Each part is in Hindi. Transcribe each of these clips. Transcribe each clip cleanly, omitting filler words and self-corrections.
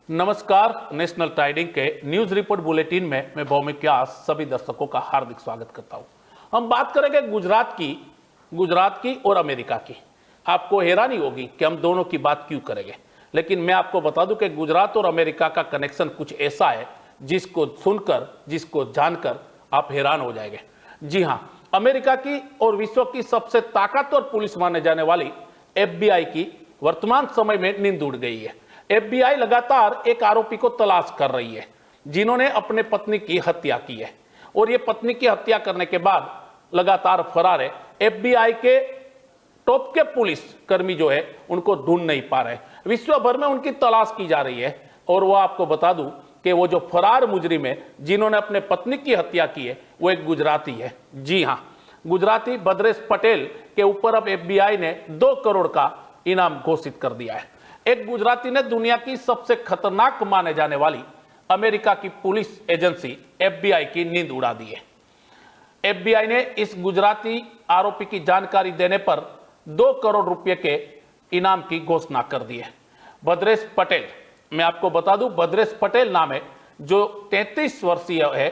नमस्कार। नेशनल ट्राइडिंग के न्यूज रिपोर्ट बुलेटिन में मैं भौमिक व्यास सभी दर्शकों का हार्दिक स्वागत करता हूं। हम बात करेंगे गुजरात की और अमेरिका की। आपको हैरानी होगी कि हम दोनों की बात क्यों करेंगे, लेकिन मैं आपको बता दूं कि गुजरात और अमेरिका का कनेक्शन कुछ ऐसा है जिसको सुनकर, जिसको जानकर आप हैरान हो जाएंगे। जी हां, अमेरिका की और विश्व की सबसे ताकतवर पुलिस माने जाने वाली FBI की वर्तमान समय में नींद उड़ गई है। FBI लगातार एक आरोपी को तलाश कर रही है जिन्होंने अपने पत्नी की हत्या की है, और ये पत्नी की हत्या करने के बाद लगातार फरार है। FBI के टॉप के पुलिस कर्मी जो है उनको ढूंढ नहीं पा रहे, विश्व भर में उनकी तलाश की जा रही है। और वो आपको बता दूं कि वो जो फरार मुजरिम है जिन्होंने अपने पत्नी की हत्या की है वो एक गुजराती है। जी हां, गुजराती भद्रेश पटेल के ऊपर अब FBI ने 2 करोड़ का इनाम घोषित कर दिया है। एक गुजराती ने दुनिया की सबसे खतरनाक माने जाने वाली अमेरिका की पुलिस एजेंसी FBI की नींद उड़ा दी है। FBI ने इस गुजराती आरोपी की जानकारी देने पर 2 करोड़ रुपए के इनाम की घोषणा कर दी है। भद्रेश पटेल, मैं आपको बता दूं, भद्रेश पटेल नाम है जो 33 वर्षीय है,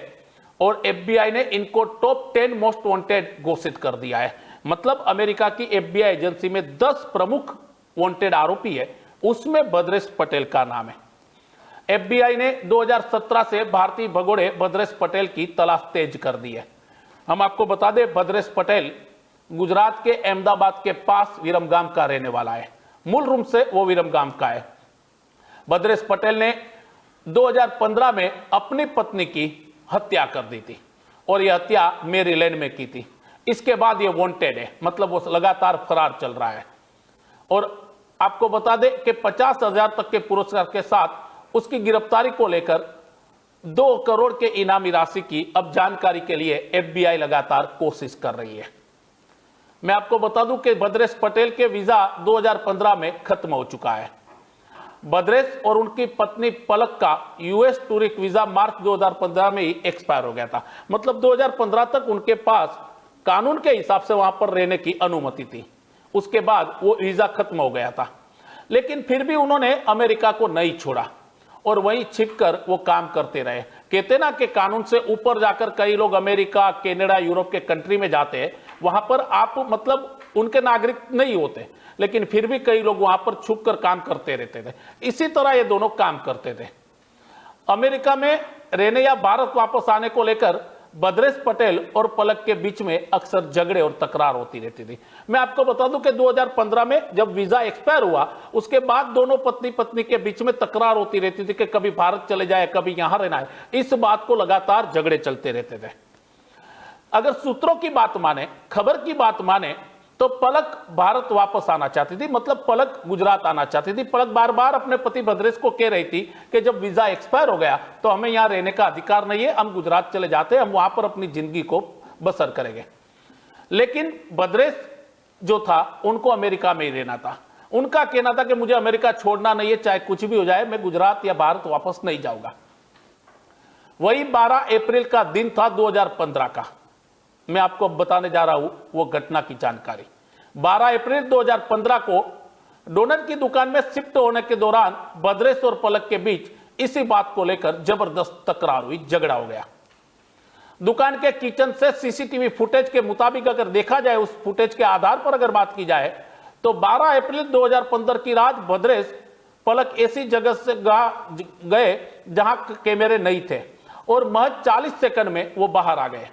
और FBI ने इनको टॉप 10 मोस्ट वांटेड घोषित कर दिया है। मतलब अमेरिका की FBI एजेंसी में 10 प्रमुख वांटेड आरोपी है, उसमें भद्रेश पटेल का नाम है। FBI ने 2017 से भारतीय भगोड़े भद्रेश पटेल की तलाश तेज कर दी है। हम आपको बता दें, भद्रेश पटेल गुजरात के अहमदाबाद के पास विरमगाम का रहने वाला है। मूल रूप से वो विरमगाम का है। भद्रेश पटेल ने 2015 में अपनी पत्नी की हत्या कर दी थी, और यह हत्या मेरीलैंड में की थी। इसके बाद ये वांटेड है, मतलब वो लगातार फरार चल रहा है। और आपको बता दें कि 50,000 तक के पुरस्कार के साथ उसकी गिरफ्तारी को लेकर 2 करोड़ के इनामी राशि की अब जानकारी के लिए FBI लगातार कोशिश कर रही है। मैं आपको बता दूं कि भद्रेश पटेल के वीजा 2015 में खत्म हो चुका है। भद्रेश और उनकी पत्नी पलक का US टूरिस्ट वीजा मार्च 2015 में ही एक्सपायर हो गया था। मतलब 2015 तक उनके पास कानून के हिसाब से वहां पर रहने की अनुमति थी। उसके बाद वो वीजा खत्म हो गया था, लेकिन फिर भी उन्होंने अमेरिका को नहीं छोड़ा और वहीं छिपकर वो काम करते रहे। कहते ना कि कानून से ऊपर जाकर कई लोग अमेरिका, कनाडा, यूरोप के कंट्री में जाते हैं, वहां पर आप मतलब उनके नागरिक नहीं होते, लेकिन फिर भी कई लोग वहां पर छुपकर काम करते रहते थे। इसी तरह ये दोनों काम करते थे। अमेरिका में रहने या भारत वापस आने को लेकर भद्रेश पटेल और पलक के बीच में अक्सर झगड़े और तकरार होती रहती थी। मैं आपको बता दूं कि 2015 में जब वीजा एक्सपायर हुआ, उसके बाद दोनों पत्नी पत्नी के बीच में तकरार होती रहती थी कि कभी भारत चले जाए, कभी यहां रहना है। इस बात को लगातार झगड़े चलते रहते थे। अगर सूत्रों की बात माने, खबर की बात माने, तो पलक भारत वापस आना चाहती थी, मतलब पलक गुजरात आना चाहती थी। पलक बार बार अपने पति भद्रेश को कह रही थी कि जब वीजा एक्सपायर हो गया तो हमें यहां रहने का अधिकार नहीं है, हम गुजरात चले जाते हैं, हम वहां पर अपनी जिंदगी को बसर करेंगे। लेकिन भद्रेश जो था उनको अमेरिका में ही रहना था। उनका कहना था कि मुझे अमेरिका छोड़ना नहीं है, चाहे कुछ भी हो जाए, मैं गुजरात या भारत वापस नहीं जाऊंगा। वही 12 अप्रैल का दिन था 2015 का। मैं आपको बताने जा रहा हूं वो घटना की जानकारी। 12 अप्रैल 2015 को डोनर की दुकान में शिफ्ट होने के दौरान भद्रेश और पलक के बीच इसी बात को लेकर जबरदस्त तकरार हुई, झगड़ा हो गया। दुकान के किचन से CCTV फुटेज के मुताबिक अगर देखा जाए, उस फुटेज के आधार पर अगर बात की जाए, तो 12 अप्रैल 2015 की रात भद्रेश पलक ऐसी जगह से गए जहां कैमरे नहीं थे, और महज 40 सेकंड में वो बाहर आ गए।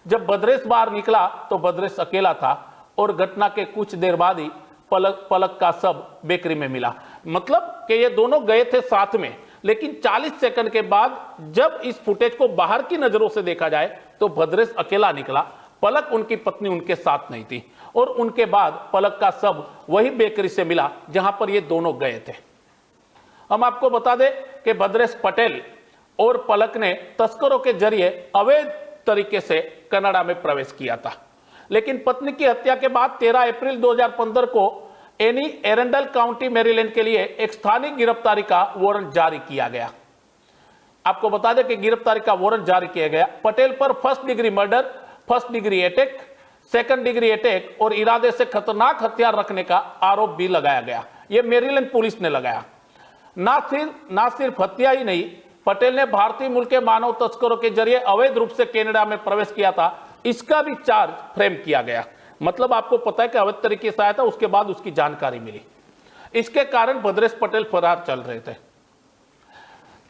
जब भद्रेश बाहर निकला तो भद्रेश अकेला था, और घटना के कुछ देर बाद ही पलक का शव बेकरी में मिला। मतलब कि ये दोनों गए थे साथ में, लेकिन 40 सेकंड के बाद जब इस फुटेज को बाहर की नजरों से देखा जाए तो भद्रेश अकेला निकला। पलक, उनकी पत्नी, उनके साथ नहीं थी, और उनके बाद पलक का शव वही बेकरी से मिला जहां पर ये दोनों गए थे। हम आपको बता दें कि भद्रेश पटेल और पलक ने तस्करों के जरिए अवैध तरीके से कनाडा में प्रवेश किया था, लेकिन पत्नी की हत्या के बाद 13 अप्रैल 2015 को एनी एरेंडल काउंटी मैरीलैंड के लिए एक स्थानीय गिरफ्तारी का वारंट जारी किया गया। आपको बता दें कि गिरफ्तारी का वारंट जारी किया गया। पटेल पर first degree murder, first degree attack, second degree attack और इरादे से खतरनाक हथियार रखने का आरोप भी लगाया गया। यह मैरीलैंड पुलिस ने लगाया। ना सिर्फ हत्या ही नहीं, पटेल ने भारतीय मूल के मानव तस्करों के जरिए अवैध रूप से कनाडा में प्रवेश किया था, इसका भी चार्ज फ्रेम किया गया। मतलब आपको पता है कि अवैध तरीके से आया था, उसके बाद उसकी जानकारी मिली। इसके कारण भद्रेश पटेल फरार चल रहे थे।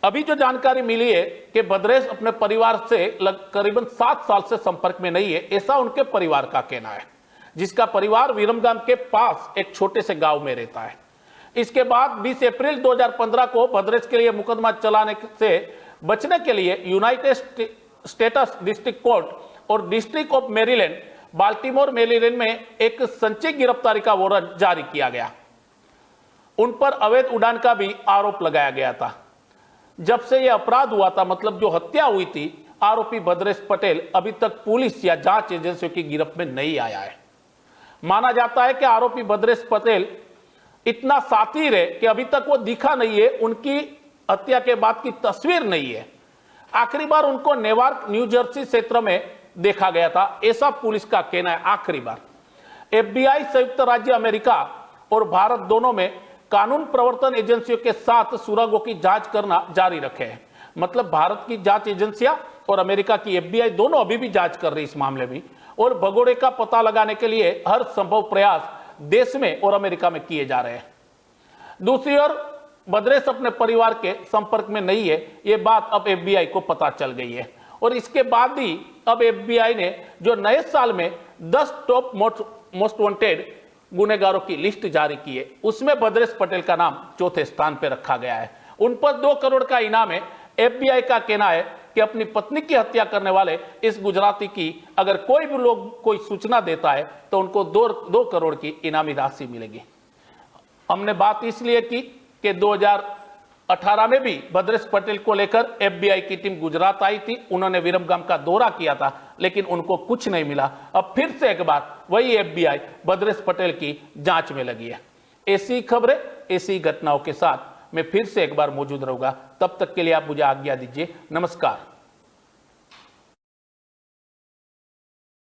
अभी जो जानकारी मिली है कि भद्रेश अपने परिवार से करीबन 7 साल से संपर्क में नहीं है, ऐसा उनके परिवार का कहना है, जिसका परिवार विरमगाम के पास एक छोटे से गांव में रहता है। इसके बाद 20 अप्रैल 2015 को भद्रेश के लिए मुकदमा चलाने से बचने के लिए यूनाइटेड स्टेट्स डिस्ट्रिक्ट कोर्ट और district of Maryland Baltimore Maryland में एक संचयी गिरफ्तारी का वारंट जारी किया गया। उन पर अवैध उड़ान का भी आरोप लगाया गया था। जब से यह अपराध हुआ था, मतलब जो हत्या हुई थी, आरोपी भद्रेश पटेल अभी तक पुलिस या जांच एजेंसियों की गिरफ्त में नहीं आया है। माना जाता है कि आरोपी भद्रेश पटेल इतना शातिर है कि अभी तक वो दिखा नहीं है, उनकी हत्या के बाद की तस्वीर नहीं है। आखिरी बार उनको नेवार्क न्यू जर्सी क्षेत्र में देखा गया था, ऐसा पुलिस का कहना है। आखिरी बार FBI संयुक्त राज्य अमेरिका और भारत दोनों में कानून प्रवर्तन एजेंसियों के साथ सुरागों की जांच करना जारी रखे हैं। मतलब भारत की जांच एजेंसियां और अमेरिका की FBI दोनों अभी भी जांच कर रही इस मामले में, और भगोड़े का पता लगाने के लिए हर संभव प्रयास देश में और अमेरिका में किए जा रहे हैं। दूसरी ओर भद्रेश अपने परिवार के संपर्क में नहीं है, ये बात अब FBI को पता चल गई है, और इसके बाद ही अब FBI ने जो नए साल में 10 टॉप मोस्ट वांटेड गुनहगारों की लिस्ट जारी की है, उसमें भद्रेश पटेल का नाम चौथे स्थान पर रखा गया है। उन पर 2 करोड़ का इनाम है। FBI का कहना है कि अपनी पत्नी की हत्या करने वाले इस गुजराती की अगर कोई भी लोग कोई सूचना देता है तो उनको 2 करोड़ की इनामी राशि मिलेगी। हमने बात इसलिए की कि 2018 में भी भद्रेश पटेल को लेकर FBI की टीम गुजरात आई थी। उन्होंने विरमगाम का दौरा किया था, लेकिन उनको कुछ नहीं मिला। अब फिर से एक बार वही FBI भद्रेश पटेल की जांच में लगी है। ऐसी खबरें, ऐसी घटनाओं के साथ मैं फिर से एक बार मौजूद रहूंगा। तब तक के लिए आप मुझे आज्ञा दीजिए। नमस्कार।